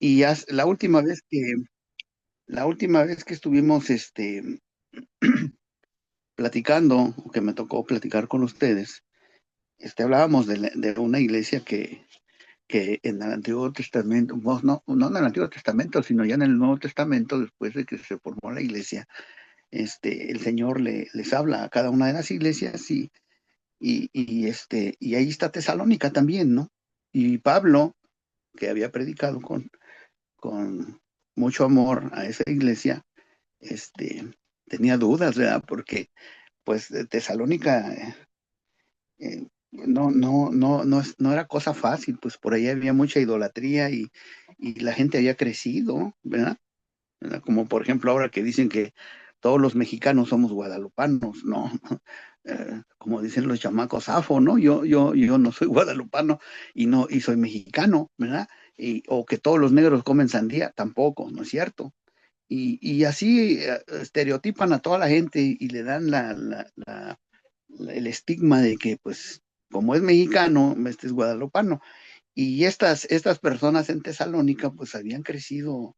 Y ya la última vez que estuvimos platicando, que me tocó platicar con ustedes, hablábamos de una iglesia que en el Antiguo Testamento, no en el Antiguo Testamento, sino ya en el Nuevo Testamento, después de que se formó la iglesia, el Señor les habla a cada una de las iglesias y ahí está Tesalónica también, ¿no? Y Pablo, que había predicado con mucho amor a esa iglesia, este, tenía dudas, ¿verdad? Porque pues de Tesalónica no era cosa fácil, pues por ahí había mucha idolatría y la gente había crecido, ¿verdad? ¿Verdad? Como por ejemplo ahora que dicen que todos los mexicanos somos guadalupanos, ¿no? Como dicen los chamacos, afo, ¿no? Yo no soy guadalupano y soy mexicano, ¿verdad? O que todos los negros comen sandía, tampoco, ¿no es cierto? Y así estereotipan a toda la gente y le dan el estigma de que, pues, como es mexicano, este es guadalupano. Y estas personas en Tesalónica, pues, habían crecido,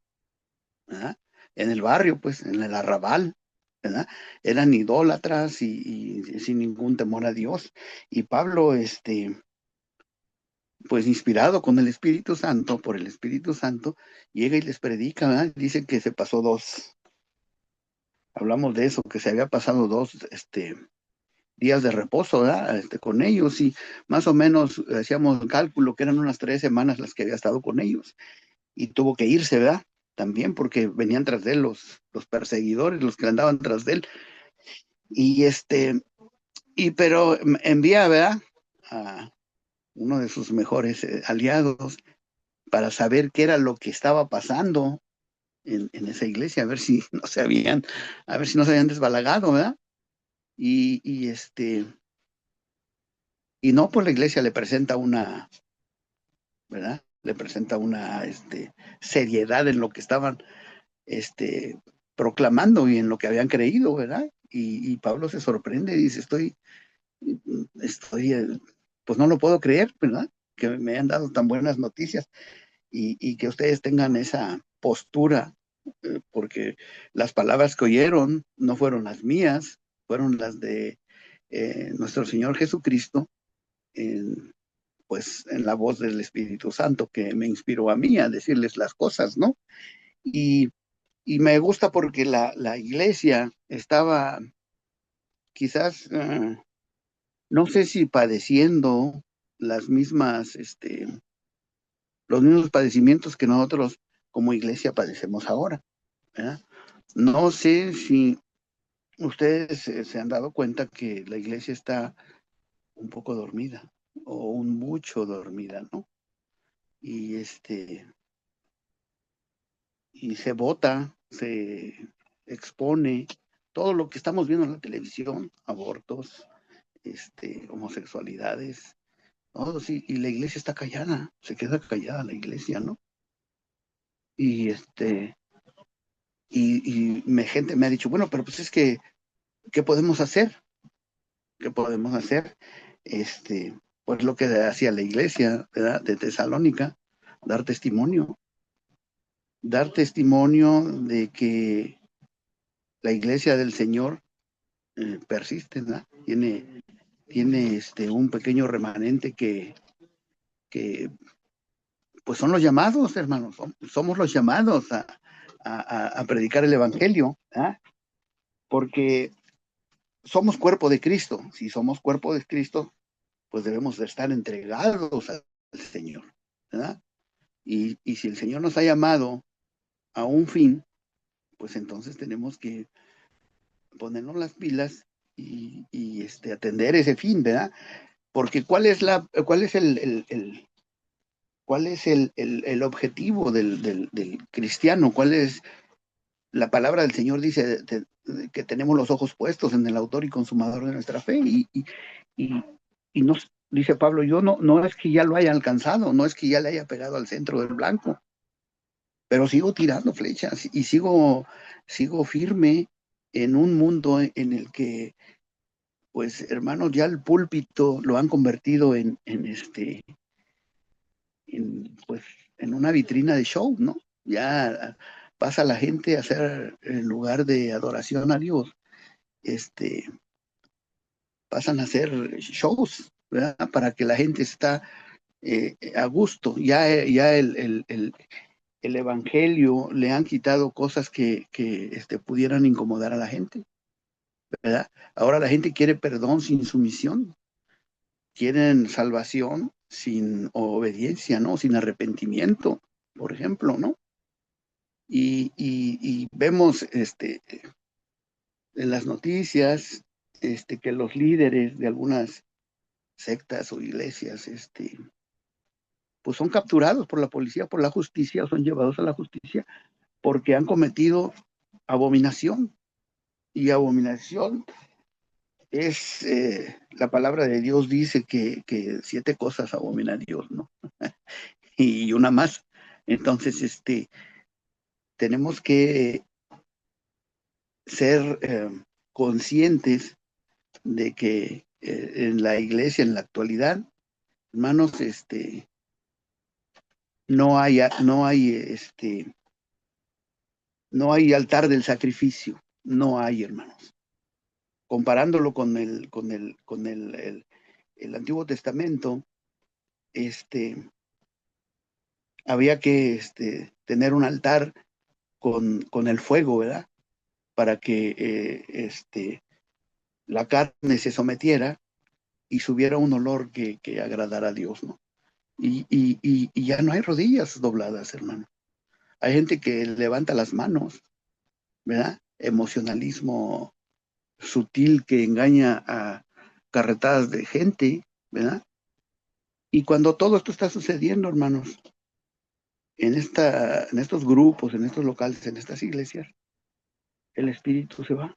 ¿verdad? En el barrio, pues, en el arrabal, ¿verdad? Eran idólatras y sin ningún temor a Dios. Y Pablo, pues, inspirado con el Espíritu Santo, por el Espíritu Santo, llega y les predica, ¿verdad? Dice que se pasó hablamos de eso, que se había pasado días de reposo, ¿verdad? Con ellos y más o menos hacíamos el cálculo que eran unas 3 semanas las que había estado con ellos y tuvo que irse, ¿verdad? También porque venían tras de él los perseguidores, los que andaban tras de él. Y pero envía, ¿verdad? A uno de sus mejores aliados para saber qué era lo que estaba pasando en esa iglesia, a ver si no se habían desbalagado, ¿verdad? Y no, pues la iglesia le presenta ¿verdad? Le presenta una seriedad en lo que estaban este, proclamando y en lo que habían creído, ¿verdad? Y Pablo se sorprende y dice, estoy, pues no lo puedo creer, ¿verdad? Que me hayan dado tan buenas noticias y que ustedes tengan esa postura, porque las palabras que oyeron no fueron las mías, fueron las de nuestro Señor Jesucristo, en, pues en la voz del Espíritu Santo que me inspiró a mí a decirles las cosas, ¿no? Y, y me gusta porque la iglesia estaba quizás, no sé si padeciendo las mismas, los mismos padecimientos que nosotros como iglesia padecemos ahora, ¿verdad? No sé si ustedes se han dado cuenta que la iglesia está un poco dormida o un mucho dormida, ¿no? Y y se vota, se expone todo lo que estamos viendo en la televisión, abortos, homosexualidades, todo sí, y la iglesia está callada, se queda callada la iglesia, ¿no? Y gente me ha dicho, bueno, pero pues es que, ¿qué podemos hacer? ¿Qué podemos hacer? Este, pues lo que hacía la iglesia, ¿verdad? De Tesalónica, dar testimonio, dar testimonio de que la iglesia del Señor persiste, ¿verdad? Tiene un pequeño remanente que pues son los llamados, hermanos, somos los llamados a predicar el Evangelio, ¿ah? Porque somos cuerpo de Cristo. Si somos cuerpo de Cristo, pues debemos de estar entregados al Señor, ¿verdad? Y si el Señor nos ha llamado a un fin, pues entonces tenemos que ponernos las pilas y atender ese fin, ¿verdad? Porque cuál es el objetivo del cristiano? ¿Cuál es la palabra del Señor? Dice que tenemos los ojos puestos en el autor y consumador de nuestra fe. Y, y nos dice Pablo, yo no es que ya lo haya alcanzado, no es que ya le haya pegado al centro del blanco, pero sigo tirando flechas y sigo firme en un mundo en el que, pues, hermanos, ya el púlpito lo han convertido pues, en una vitrina de show, ¿no? Ya pasa la gente a hacer, en lugar de adoración a Dios, este, pasan a hacer shows, ¿verdad? Para que la gente está a gusto. Ya el evangelio le han quitado cosas que pudieran incomodar a la gente, ¿verdad? Ahora la gente quiere perdón sin sumisión, quieren salvación sin obediencia, ¿no? Sin arrepentimiento, por ejemplo, ¿no? Y vemos en las noticias que los líderes de algunas sectas o iglesias pues son capturados por la policía, por la justicia, o son llevados a la justicia porque han cometido abominación. Y abominación es, la palabra de Dios dice que 7 cosas abomina a Dios, ¿no? Y una más. Entonces, tenemos que ser conscientes de que en la iglesia, en la actualidad, hermanos, no hay altar del sacrificio, no hay, hermanos. Comparándolo con el Antiguo Testamento, había que tener un altar con el fuego, ¿verdad? Para que la carne se sometiera y subiera un olor que agradara a Dios, ¿no? Y ya no hay rodillas dobladas, hermano. Hay gente que levanta las manos, ¿verdad? Emocionalismo sutil que engaña a carretadas de gente, ¿verdad? Y cuando todo esto está sucediendo, hermanos, en estos grupos, en estos locales, en estas iglesias, el espíritu se va,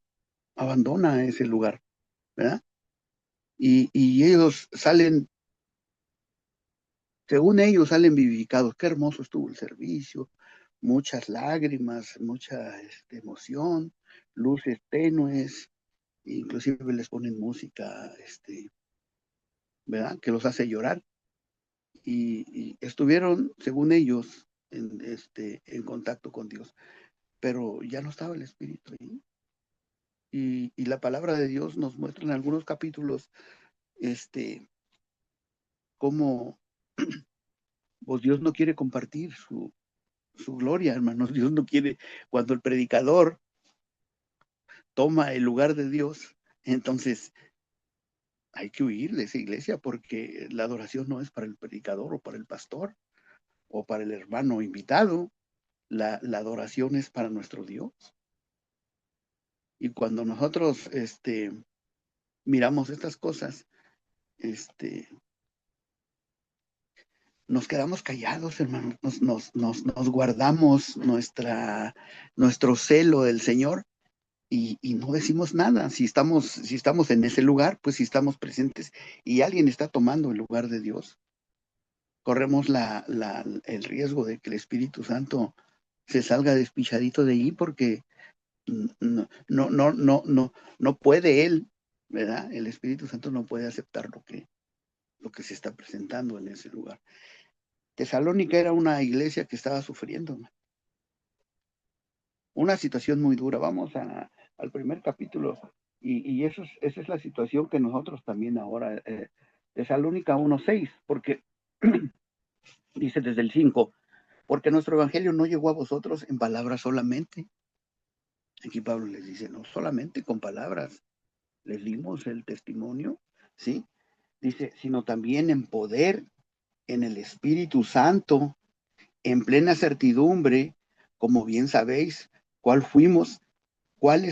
abandona ese lugar, ¿verdad? Y ellos salen, según ellos, salen vivificados. Qué hermoso estuvo el servicio, muchas lágrimas, mucha emoción, luces tenues, inclusive les ponen música, ¿verdad? Que los hace llorar. Y estuvieron, según ellos, en contacto con Dios, pero ya no estaba el Espíritu ahí. Y la palabra de Dios nos muestra en algunos capítulos, cómo pues Dios no quiere compartir su gloria, hermanos. Dios no quiere, cuando el predicador toma el lugar de Dios, entonces hay que huir de esa iglesia porque la adoración no es para el predicador o para el pastor o para el hermano invitado. La adoración es para nuestro Dios. Y cuando nosotros miramos estas cosas, nos quedamos callados, hermanos, nos guardamos nuestro celo del Señor y no decimos nada. Si estamos en ese lugar, pues si estamos presentes y alguien está tomando el lugar de Dios, corremos el riesgo de que el Espíritu Santo se salga despichadito de ahí porque no puede él, ¿verdad? El Espíritu Santo no puede aceptar lo que se está presentando en ese lugar. Tesalónica era una iglesia que estaba sufriendo una situación muy dura. Vamos al primer capítulo y esa es la situación que nosotros también ahora, Tesalónica 1:6, porque dice desde el 5, porque nuestro evangelio no llegó a vosotros en palabras solamente. Aquí Pablo les dice, no solamente con palabras, les dimos el testimonio, ¿sí? Dice, sino también en poder, en el Espíritu Santo, en plena certidumbre, como bien sabéis, cuáles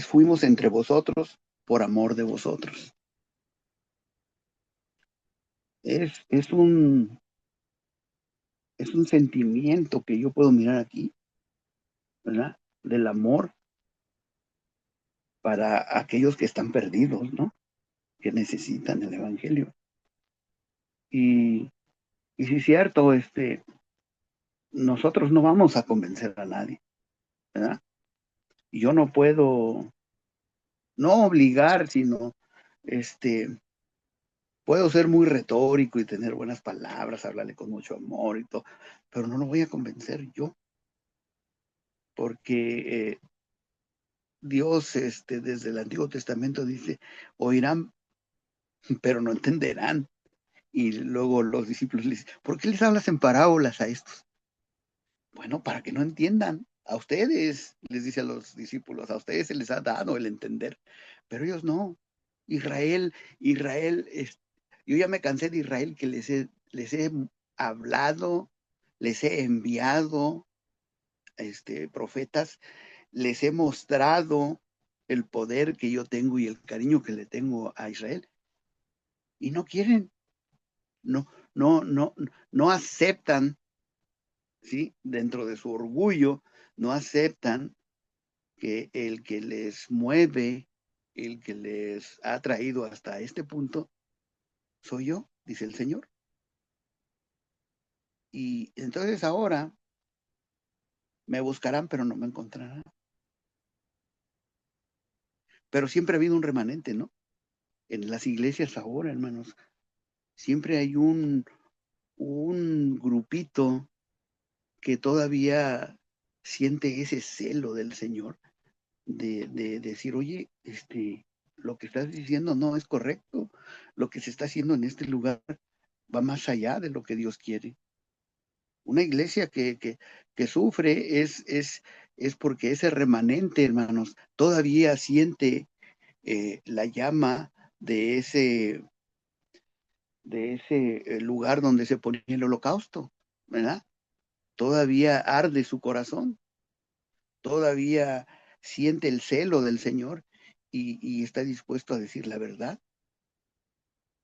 fuimos entre vosotros por amor de vosotros. Es un sentimiento que yo puedo mirar aquí, ¿verdad? Del amor para aquellos que están perdidos, ¿no? Que necesitan el Evangelio. Y sí es cierto, nosotros no vamos a convencer a nadie, ¿verdad? Yo no puedo, no obligar, sino, Puedo ser muy retórico y tener buenas palabras, hablarle con mucho amor y todo, pero no lo voy a convencer yo, porque Dios desde el Antiguo Testamento dice, oirán, pero no entenderán. Y luego los discípulos le dicen, ¿por qué les hablas en parábolas a estos? Bueno, para que no entiendan. A ustedes, les dice a los discípulos, a ustedes se les ha dado el entender, pero ellos no. Israel, Israel, yo ya me cansé de Israel que les he hablado, les he enviado profetas, les he mostrado el poder que yo tengo y el cariño que le tengo a Israel, y no quieren, no, no aceptan, ¿sí? Dentro de su orgullo, no aceptan que el que les mueve, el que les ha traído hasta este punto, soy yo, dice el Señor. Y entonces ahora me buscarán, pero no me encontrarán. Pero siempre ha habido un remanente, ¿no? En las iglesias ahora, hermanos, siempre hay un grupito que todavía siente ese celo del Señor de decir, oye, lo que estás diciendo no es correcto, lo que se está haciendo en este lugar va más allá de lo que Dios quiere. Una iglesia que sufre es porque ese remanente, hermanos, todavía siente la llama de ese lugar donde se ponía el holocausto, ¿verdad? Todavía arde su corazón, todavía siente el celo del Señor y está dispuesto a decir la verdad.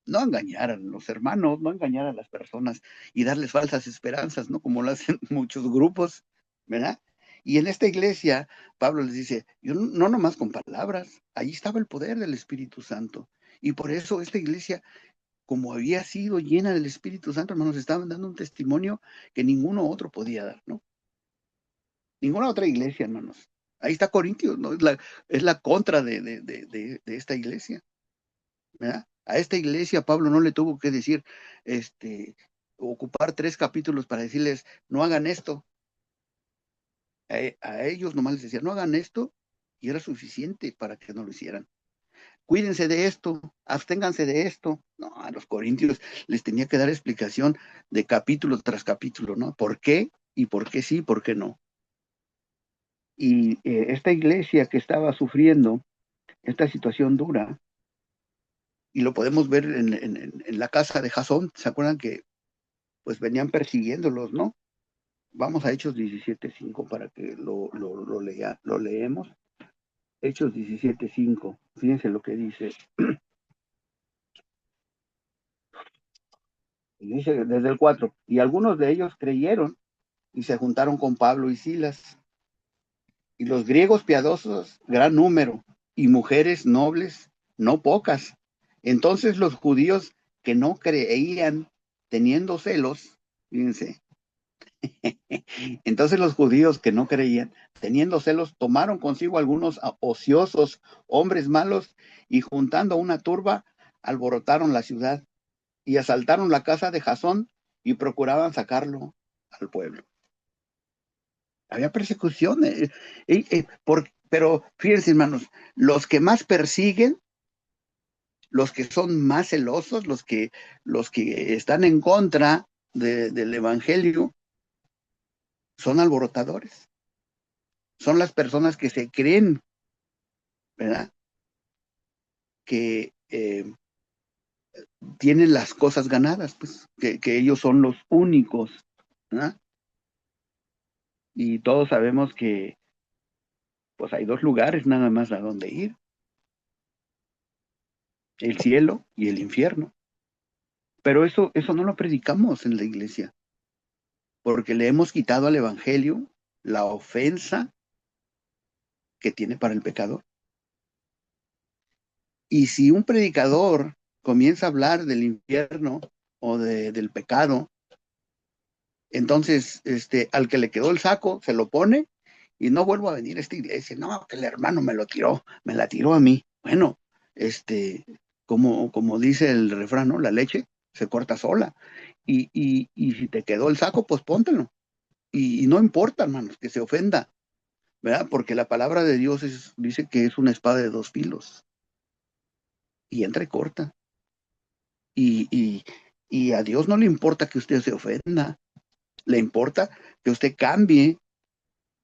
No engañar a los hermanos, no engañar a las personas y darles falsas esperanzas, ¿no? Como lo hacen muchos grupos, ¿verdad? Y en esta iglesia, Pablo les dice, yo no nomás con palabras, ahí estaba el poder del Espíritu Santo. Y por eso esta iglesia, como había sido llena del Espíritu Santo, hermanos, estaban dando un testimonio que ninguno otro podía dar, ¿no? Ninguna otra iglesia, hermanos. Ahí está Corintios, ¿no? Es la contra de esta iglesia, ¿verdad? A esta iglesia Pablo no le tuvo que decir, ocupar 3 capítulos para decirles, no hagan esto. A ellos nomás les decía, no hagan esto, y era suficiente para que no lo hicieran. Cuídense de esto, absténganse de esto. No, a los corintios les tenía que dar explicación de capítulo tras capítulo, ¿no? ¿Por qué? Y por qué sí, por qué no. Y esta iglesia que estaba sufriendo esta situación dura, y lo podemos ver en la casa de Jasón, ¿se acuerdan que pues venían persiguiéndolos, ¿no? Vamos a Hechos 17:5 para que lo leemos. Hechos 17:5, fíjense lo que dice. Dice desde el 4, y algunos de ellos creyeron y se juntaron con Pablo y Silas, y los griegos piadosos, gran número, y mujeres nobles, no pocas. Entonces los judíos que no creían, teniendo celos, fíjense, entonces los judíos que no creían, teniendo celos, tomaron consigo algunos ociosos, hombres malos, y juntando una turba, alborotaron la ciudad y asaltaron la casa de Jasón y procuraban sacarlo al pueblo. Había persecución, pero fíjense, hermanos, los que más persiguen, los que son más celosos, los que están en contra del evangelio, son alborotadores, son las personas que se creen, ¿verdad? Que tienen las cosas ganadas, pues, que ellos son los únicos, ¿verdad? Y todos sabemos que pues hay 2 lugares nada más a donde ir, el cielo y el infierno. Pero eso no lo predicamos en la iglesia, porque le hemos quitado al evangelio la ofensa que tiene para el pecador. Y si un predicador comienza a hablar del infierno o del pecado, entonces al que le quedó el saco se lo pone y no vuelvo a venir a esta iglesia. No, que el hermano me lo tiró, me la tiró a mí. Bueno, este, como dice el refrán, ¿no? La leche se corta sola. Y si te quedó el saco, pues póntelo. Y no importa, hermanos, que se ofenda, ¿verdad? Porque la palabra de Dios dice que es una espada de dos filos y entra y corta. Y, y, y a Dios no le importa que usted se ofenda, le importa que usted cambie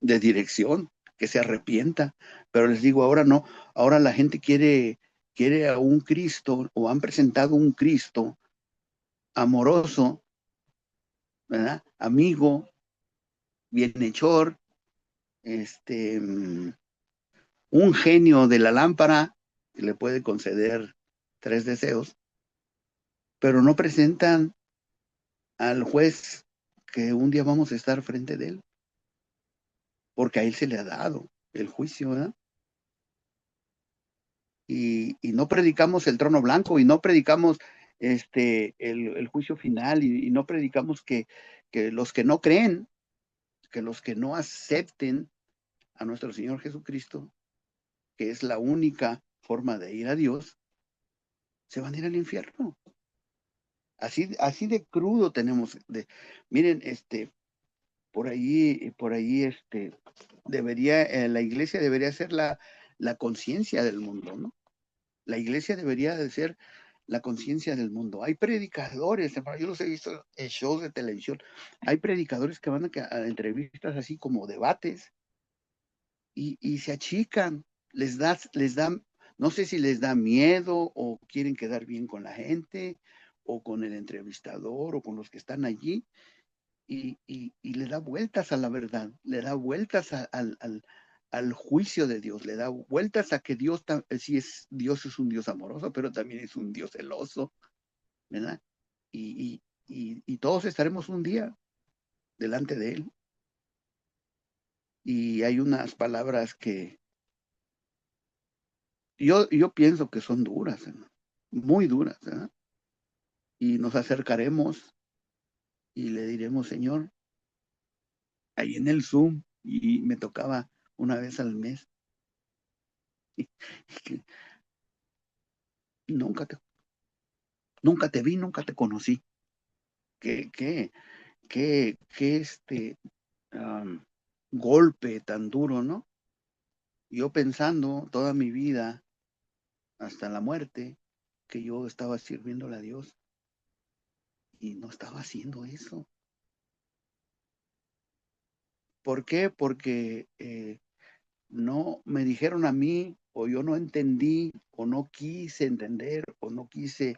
de dirección, que se arrepienta. Pero les digo, ahora no, ahora la gente quiere a un Cristo o han presentado un Cristo amoroso, ¿verdad? Amigo, bienhechor, un genio de la lámpara que le puede conceder tres deseos, pero no presentan al juez que un día vamos a estar frente de él, porque a él se le ha dado el juicio, ¿verdad? Y no predicamos el trono blanco y no predicamos el juicio final y no predicamos que los que no creen, que los que no acepten a nuestro Señor Jesucristo, que es la única forma de ir a Dios, se van a ir al infierno. Así de crudo tenemos miren, por ahí, la iglesia debería ser la conciencia del mundo, ¿no? La iglesia debería de ser la conciencia del mundo. Hay predicadores, hermano, yo los he visto en shows de televisión, hay predicadores que van a entrevistas así como debates y se achican, les da, no sé si les da miedo o quieren quedar bien con la gente o con el entrevistador o con los que están allí y le da vueltas a la verdad, le da vueltas al juicio de Dios, le da vueltas a que sí Dios es un Dios amoroso, pero también es un Dios celoso, ¿verdad? Y todos estaremos un día delante de Él. Y hay unas palabras que yo pienso que son duras, ¿no? Muy duras, ¿verdad? Y nos acercaremos y le diremos, Señor, ahí en el Zoom, y me tocaba una vez al mes, que nunca te, nunca te vi, nunca te conocí. Qué, qué, qué am, golpe tan duro, ¿no? Yo pensando toda mi vida, hasta la muerte, que yo estaba sirviéndole a Dios y no estaba haciendo eso. ¿Por qué? Porque no me dijeron a mí, o yo no entendí, o no quise entender, o no quise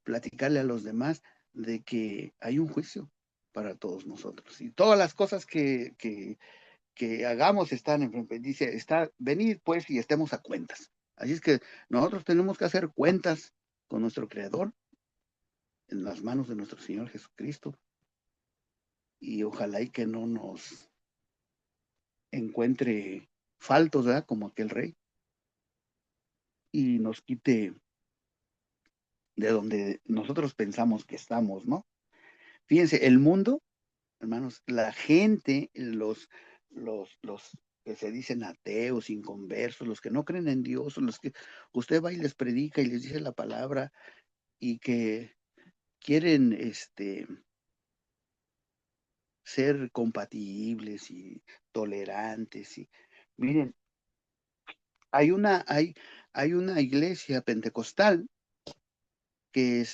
platicarle a los demás de que hay un juicio para todos nosotros. Y todas las cosas que hagamos están enfrente. Dice, venid pues y estemos a cuentas. Así es que nosotros tenemos que hacer cuentas con nuestro Creador en las manos de nuestro Señor Jesucristo. Y ojalá y que no nos encuentre faltos, ¿verdad? Como aquel rey, y nos quite de donde nosotros pensamos que estamos, ¿no? Fíjense, el mundo, hermanos, la gente, los que se dicen ateos, inconversos, los que no creen en Dios, los que usted va y les predica y les dice la palabra y que quieren ser compatibles y tolerantes. Y miren, hay una, hay, hay una iglesia pentecostal que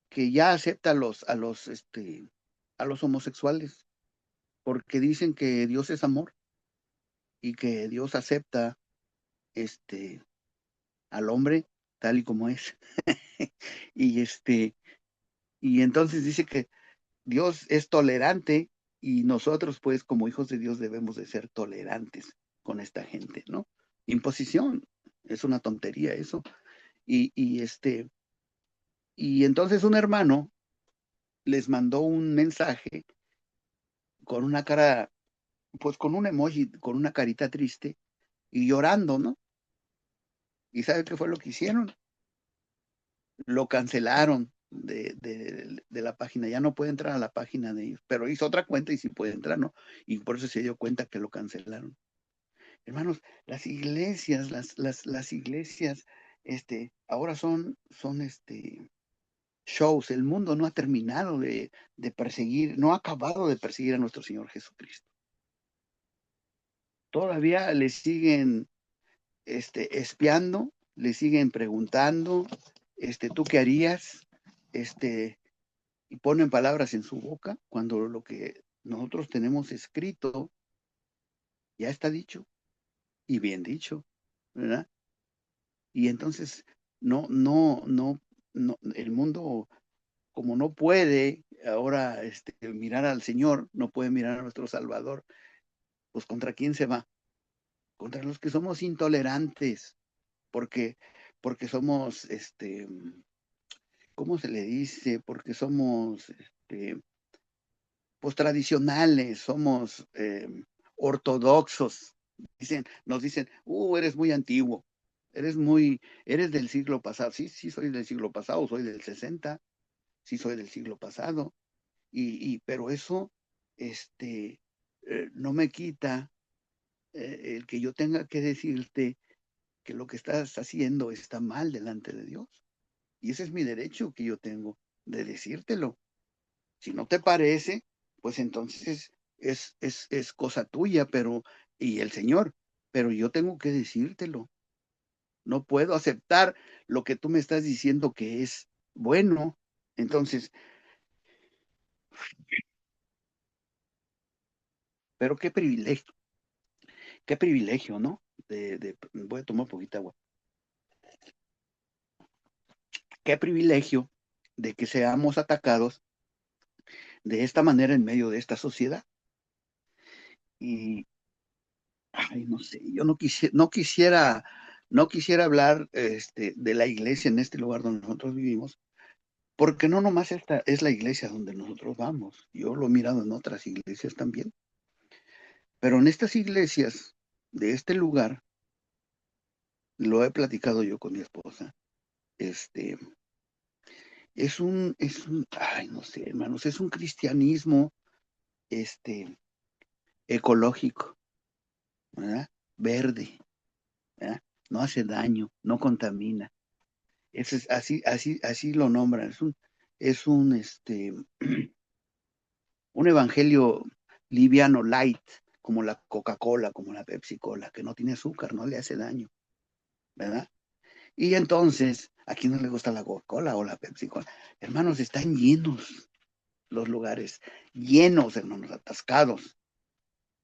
que ya acepta a los homosexuales, porque dicen que Dios es amor y que Dios acepta este al hombre tal y como es. y y entonces dice que Dios es tolerante y nosotros pues como hijos de Dios debemos de ser tolerantes con esta gente, ¿no? Imposición, es una tontería eso. Y, y este y entonces un hermano les mandó un mensaje con una cara, pues con un emoji, con una carita triste y llorando, ¿no? ¿Y sabe qué fue lo que hicieron? Lo cancelaron de la página, ya no puede entrar a la página de ellos, pero hizo otra cuenta y sí puede entrar, ¿no? Y por eso se dio cuenta que lo cancelaron. Hermanos, las iglesias, ahora son shows. El mundo no ha terminado de perseguir, no ha acabado de perseguir a nuestro Señor Jesucristo. Todavía le siguen, espiando, le siguen preguntando, ¿tú qué harías? Y ponen palabras en su boca cuando lo que nosotros tenemos escrito ya está dicho y bien dicho, ¿verdad? Y entonces el mundo, como no puede ahora mirar al Señor, no puede mirar a nuestro Salvador, pues ¿contra quién se va? Contra los que somos intolerantes, porque, porque somos, ¿cómo se le dice? Porque somos, pues tradicionales, somos ortodoxos. Nos dicen, eres muy antiguo, eres del siglo pasado. Sí, sí, soy del siglo pasado, soy del 60, sí, soy del siglo pasado. Pero eso, no me quita el que yo tenga que decirte que lo que estás haciendo está mal delante de Dios. Y ese es mi derecho que yo tengo de decírtelo. Si no te parece, pues entonces es cosa tuya, y el Señor, pero yo tengo que decírtelo. No puedo aceptar lo que tú me estás diciendo que es bueno. Entonces, pero qué privilegio, ¿no? Voy a tomar un poquito de agua. Qué privilegio de que seamos atacados de esta manera en medio de esta sociedad. Y, ay, no sé, yo no quisiera hablar de la iglesia en este lugar donde nosotros vivimos, porque no nomás esta es la iglesia donde nosotros vamos. Yo lo he mirado en otras iglesias también, pero en estas iglesias de este lugar, lo he platicado yo con mi esposa, este, ay, no sé, hermanos, es un cristianismo, este, ecológico, ¿verdad? Verde, ¿verdad? No hace daño, no contamina. Así lo nombran. Un evangelio liviano, light, como la Coca-Cola, como la Pepsi-Cola, que no tiene azúcar, no le hace daño, ¿verdad? Y entonces, ¿a quién no le gusta la Coca-Cola o la Pepsi-Cola? Hermanos, están llenos los lugares, llenos, hermanos, atascados.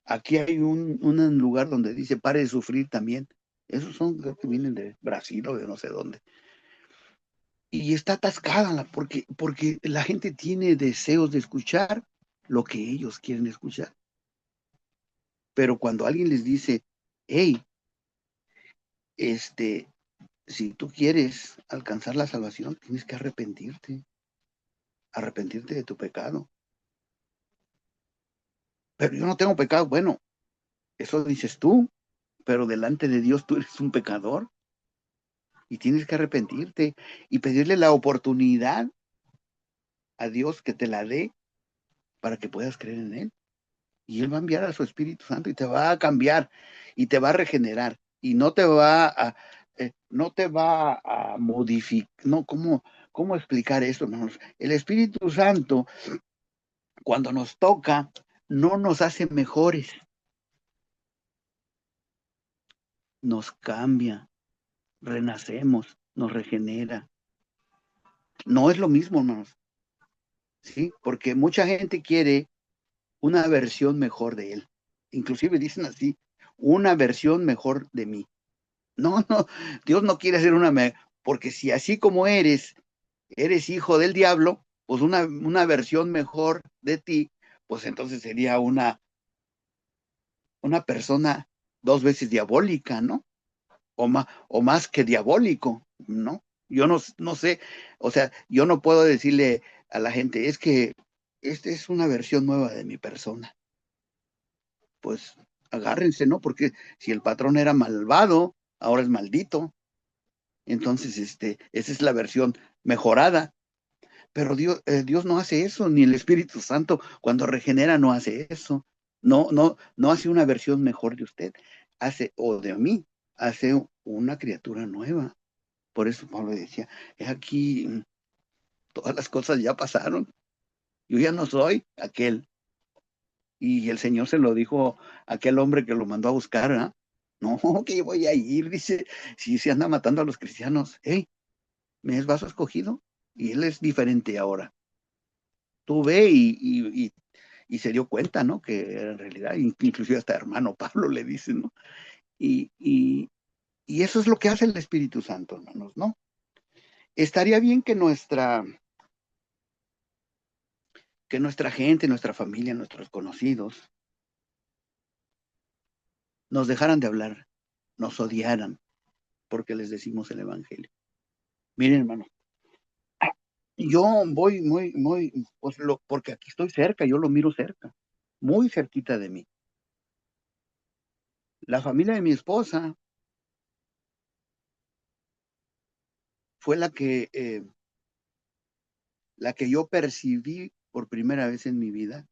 Aquí hay un lugar donde dice pare de sufrir también. Esos son, creo que vienen de Brasil o de no sé dónde. Y está atascada porque la gente tiene deseos de escuchar lo que ellos quieren escuchar. Pero cuando alguien les dice, hey, este, si tú quieres alcanzar la salvación, tienes que arrepentirte de tu pecado. Pero yo no tengo pecado. Bueno, eso dices tú, pero delante de Dios tú eres un pecador y tienes que arrepentirte y pedirle la oportunidad a Dios que te la dé para que puedas creer en Él. Y Él va a enviar a su Espíritu Santo y te va a cambiar y te va a regenerar y no te va a modificar. No, ¿cómo explicar esto, hermanos? El Espíritu Santo, cuando nos toca, no nos hace mejores, nos cambia, renacemos, nos regenera. No es lo mismo, hermanos, ¿sí? Porque mucha gente quiere una versión mejor de Él. Inclusive dicen así, una versión mejor de mí. No, no, Dios no quiere hacer porque si así como eres hijo del diablo, pues una versión mejor de ti, pues entonces sería una persona dos veces diabólica, ¿no? O más que diabólico, ¿no? Yo no sé, o sea, yo no puedo decirle a la gente, es que esta es una versión nueva de mi persona. Pues agárrense, ¿no? Porque si el patrón era malvado, ahora es maldito. Entonces, esa es la versión mejorada. Pero Dios no hace eso, ni el Espíritu Santo cuando regenera no hace eso. No hace una versión mejor de usted. o de mí, hace una criatura nueva. Por eso Pablo decía, es aquí, todas las cosas ya pasaron, yo ya no soy aquel. Y el Señor se lo dijo a aquel hombre que lo mandó a buscar, ¿ah? No, que voy a ir, dice, si se anda matando a los cristianos, hey, me es vaso escogido, y él es diferente ahora. Tú ve y se dio cuenta, ¿no? Que en realidad, inclusive hasta hermano Pablo le dice, ¿no? Y, y, y eso es lo que hace el Espíritu Santo, hermanos, ¿no? Estaría bien que nuestra gente, nuestra familia, nuestros conocidos, nos dejaran de hablar, nos odiaran, porque les decimos el Evangelio. Miren, hermano, yo voy pues porque aquí estoy cerca, yo lo miro cerca, muy cerquita de mí. La familia de mi esposa fue la que yo percibí por primera vez en mi vida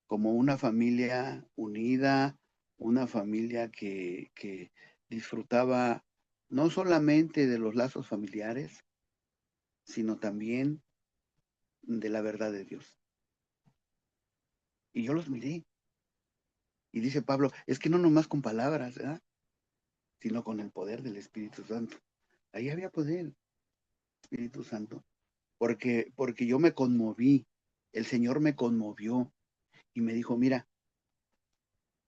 como una familia unida, una familia que disfrutaba no solamente de los lazos familiares, sino también de la verdad de Dios. Y yo los miré. Y dice Pablo, es que no nomás con palabras, ¿verdad? Sino con el poder del Espíritu Santo. Ahí había poder, Espíritu Santo, porque yo me conmoví, el Señor me conmovió y me dijo, mira,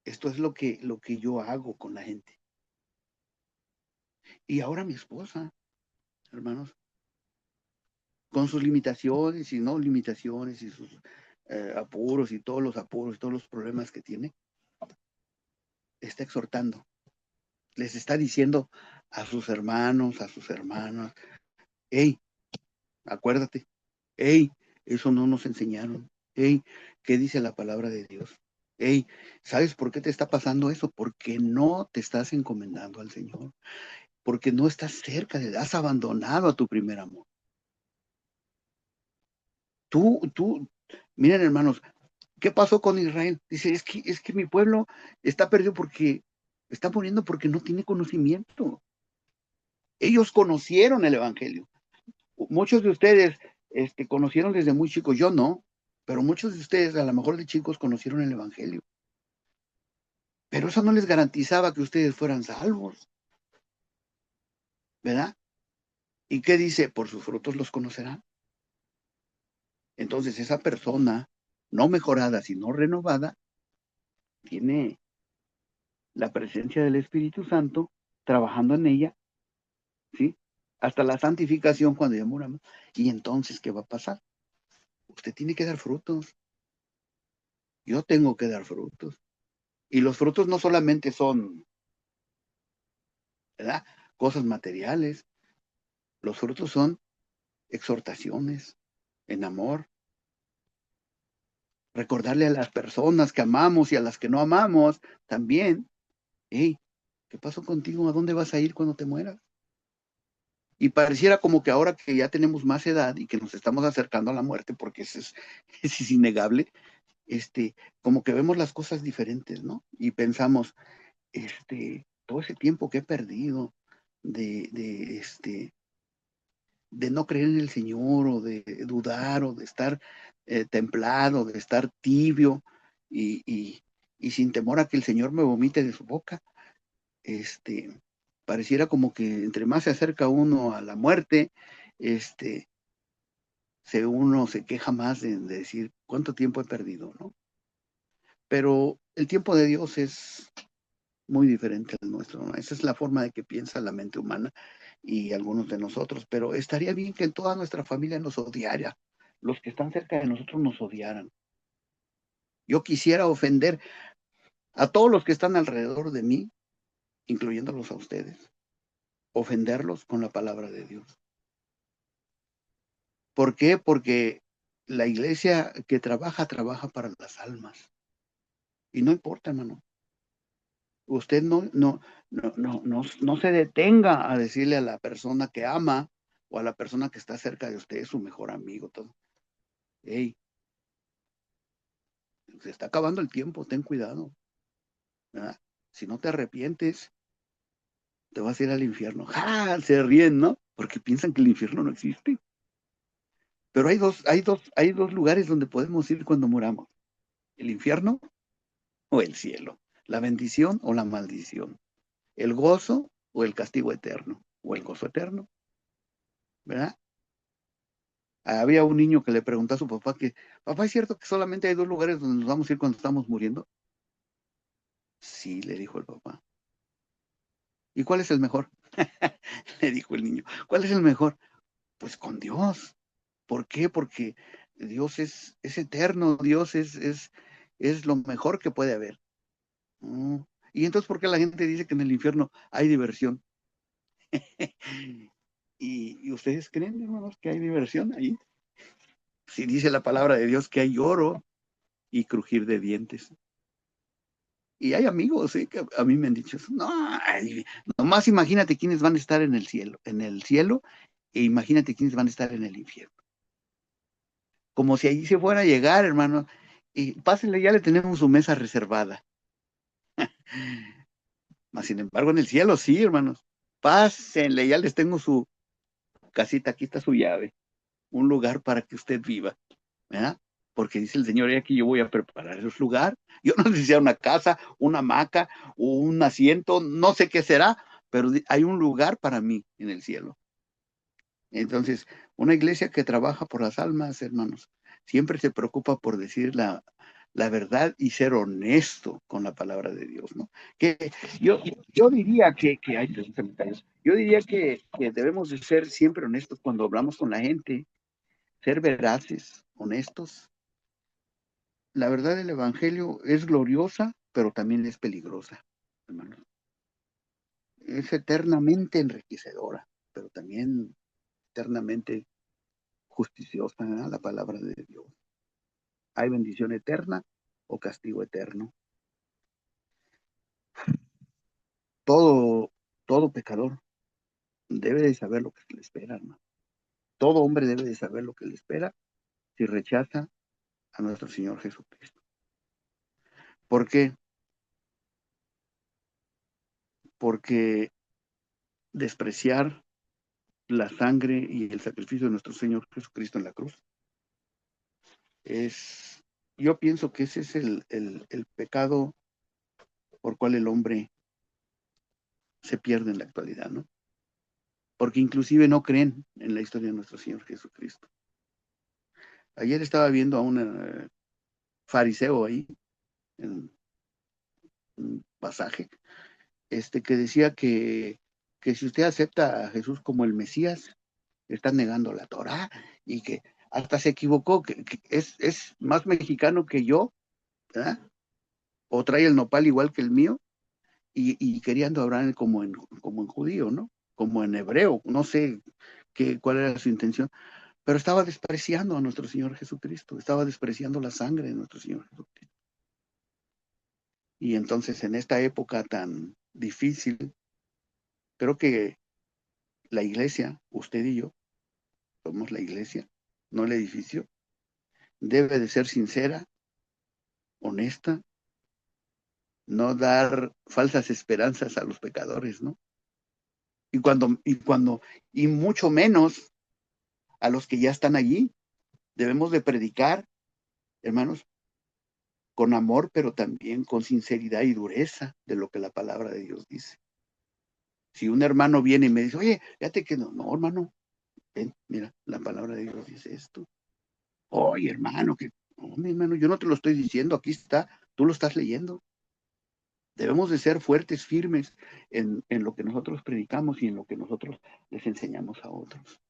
esto es lo que yo hago con la gente. Y ahora mi esposa, hermanos, con sus limitaciones y no limitaciones y sus apuros y todos los apuros y todos los problemas que tiene, está exhortando, les está diciendo a sus hermanos, a sus hermanas, hey, acuérdate, hey, eso no nos enseñaron, hey, ¿qué dice la palabra de Dios? Hey, ¿sabes por qué te está pasando eso? Porque no te estás encomendando al Señor, porque no estás cerca has abandonado a tu primer amor. Tú, miren hermanos, ¿qué pasó con Israel? Dice, es que mi pueblo está perdido porque está muriendo porque no tiene conocimiento. Ellos conocieron el Evangelio. Muchos de ustedes conocieron desde muy chicos, yo no, pero muchos de ustedes, a lo mejor de chicos, conocieron el Evangelio. Pero eso no les garantizaba que ustedes fueran salvos, ¿verdad? ¿Y qué dice? Por sus frutos los conocerán. Entonces, esa persona, no mejorada, sino renovada, tiene la presencia del Espíritu Santo trabajando en ella, ¿sí? Hasta la santificación cuando ya muramos. Y entonces, ¿qué va a pasar? Usted tiene que dar frutos. Yo tengo que dar frutos. Y los frutos no solamente son, ¿verdad? Cosas materiales. Los frutos son exhortaciones en amor. Recordarle a las personas que amamos y a las que no amamos también. Hey, ¿qué pasó contigo? ¿A dónde vas a ir cuando te mueras? Y pareciera como que ahora que ya tenemos más edad y que nos estamos acercando a la muerte, porque eso es, eso es innegable, como que vemos las cosas diferentes, ¿no? Y pensamos, todo ese tiempo que he perdido de no creer en el Señor o de dudar o de estar templado, de estar tibio y sin temor a que el Señor me vomite de su boca, pareciera como que entre más se acerca uno a la muerte, este, uno se queja más de decir cuánto tiempo he perdido, ¿no? Pero el tiempo de Dios es muy diferente al nuestro, ¿no? Esa es la forma de que piensa la mente humana y algunos de nosotros, pero estaría bien que en toda nuestra familia nos odiara, los que están cerca de nosotros nos odiaran. Yo quisiera ofender a todos los que están alrededor de mí, incluyéndolos a ustedes, ofenderlos con la palabra de Dios. ¿Por qué? Porque la iglesia que trabaja, trabaja para las almas. Y no importa, hermano. Usted no se detenga a decirle a la persona que ama o a la persona que está cerca de usted, su mejor amigo, todo. Hey, se está acabando el tiempo, ten cuidado, ¿verdad? Si no te arrepientes, te vas a ir al infierno. ¡Ja! Se ríen, ¿no? Porque piensan que el infierno no existe. Pero hay dos lugares donde podemos ir cuando muramos. El infierno o el cielo. La bendición o la maldición. El gozo o el castigo eterno. O el gozo eterno, ¿verdad? Había un niño que le preguntó a su papá que, papá, ¿es cierto que solamente hay dos lugares donde nos vamos a ir cuando estamos muriendo? Sí, le dijo el papá. ¿Y cuál es el mejor? Le dijo el niño. ¿Cuál es el mejor? Pues con Dios. ¿Por qué? Porque Dios es eterno, Dios es lo mejor que puede haber. ¿No? Y entonces, ¿por qué la gente dice que en el infierno hay diversión? ¿Y ustedes creen, hermanos, que hay diversión ahí? Si dice la palabra de Dios que hay oro y crujir de dientes. Y hay amigos, ¿eh? Que a mí me han dicho eso. No, nomás imagínate quiénes van a estar en el cielo, e imagínate quiénes van a estar en el infierno. Como si allí se fuera a llegar, hermano. Y pásenle, ya le tenemos su mesa reservada. Mas, sin embargo, en el cielo sí, hermanos. Pásenle, ya les tengo su casita, aquí está su llave. Un lugar para que usted viva, ¿verdad? Porque dice el Señor, aquí yo voy a preparar ese lugar. Yo no sé si sea una casa, una hamaca o un asiento, no sé qué será, pero hay un lugar para mí en el cielo. Entonces, una iglesia que trabaja por las almas, hermanos, siempre se preocupa por decir la verdad y ser honesto con la palabra de Dios, ¿no? Que yo diría que hay comentarios. Yo diría que debemos de ser siempre honestos cuando hablamos con la gente, ser veraces, honestos. La verdad del Evangelio es gloriosa, pero también es peligrosa, hermanos. Es eternamente enriquecedora, pero también eternamente justiciosa, ¿verdad? La palabra de Dios. Hay bendición eterna o castigo eterno. Todo, todo pecador debe de saber lo que le espera, hermano. Todo hombre debe de saber lo que le espera si rechaza a nuestro Señor Jesucristo. ¿Por qué? Porque despreciar la sangre y el sacrificio de nuestro Señor Jesucristo en la cruz es, yo pienso que ese es el pecado por cual el hombre se pierde en la actualidad, ¿no? Porque inclusive no creen en la historia de nuestro Señor Jesucristo. Ayer estaba viendo a un fariseo ahí, en un pasaje, que decía que si usted acepta a Jesús como el Mesías, está negando la Torá y que hasta se equivocó, que es más mexicano que yo, ¿verdad? O trae el nopal igual que el mío y queriendo hablar como en judío, ¿no? Como en hebreo, no sé cuál era su intención, pero estaba despreciando a nuestro Señor Jesucristo, estaba despreciando la sangre de nuestro Señor Jesucristo. Y entonces en esta época tan difícil, creo que la iglesia, usted y yo, somos la iglesia, no el edificio, debe de ser sincera, honesta, no dar falsas esperanzas a los pecadores, ¿no? Y mucho menos a los que ya están allí. Debemos de predicar, hermanos, con amor, pero también con sinceridad y dureza de lo que la palabra de Dios dice. Si un hermano viene y me dice, oye, fíjate que no, hermano, ven, mira, la palabra de Dios dice esto. Oye, hermano, no, mi hermano, yo no te lo estoy diciendo, aquí está, tú lo estás leyendo. Debemos de ser fuertes, firmes en lo que nosotros predicamos y en lo que nosotros les enseñamos a otros.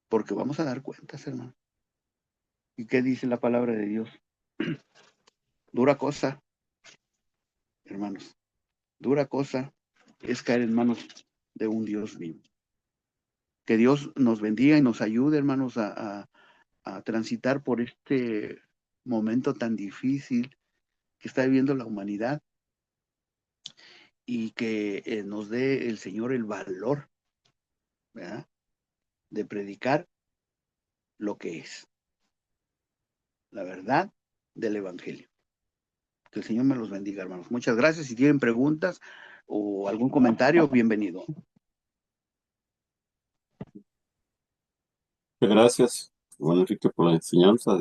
Porque vamos a dar cuentas, hermano. ¿Y qué dice la palabra de Dios? Dura cosa, hermanos. Dura cosa es caer en manos de un Dios vivo. Que Dios nos bendiga y nos ayude, hermanos, a transitar por este momento tan difícil que está viviendo la humanidad y que nos dé el Señor el valor, ¿verdad? De predicar lo que es la verdad del Evangelio. Que el Señor me los bendiga, hermanos. Muchas gracias. Si tienen preguntas o algún comentario, bienvenido. Muchas gracias, bueno, Enrique, por la enseñanza.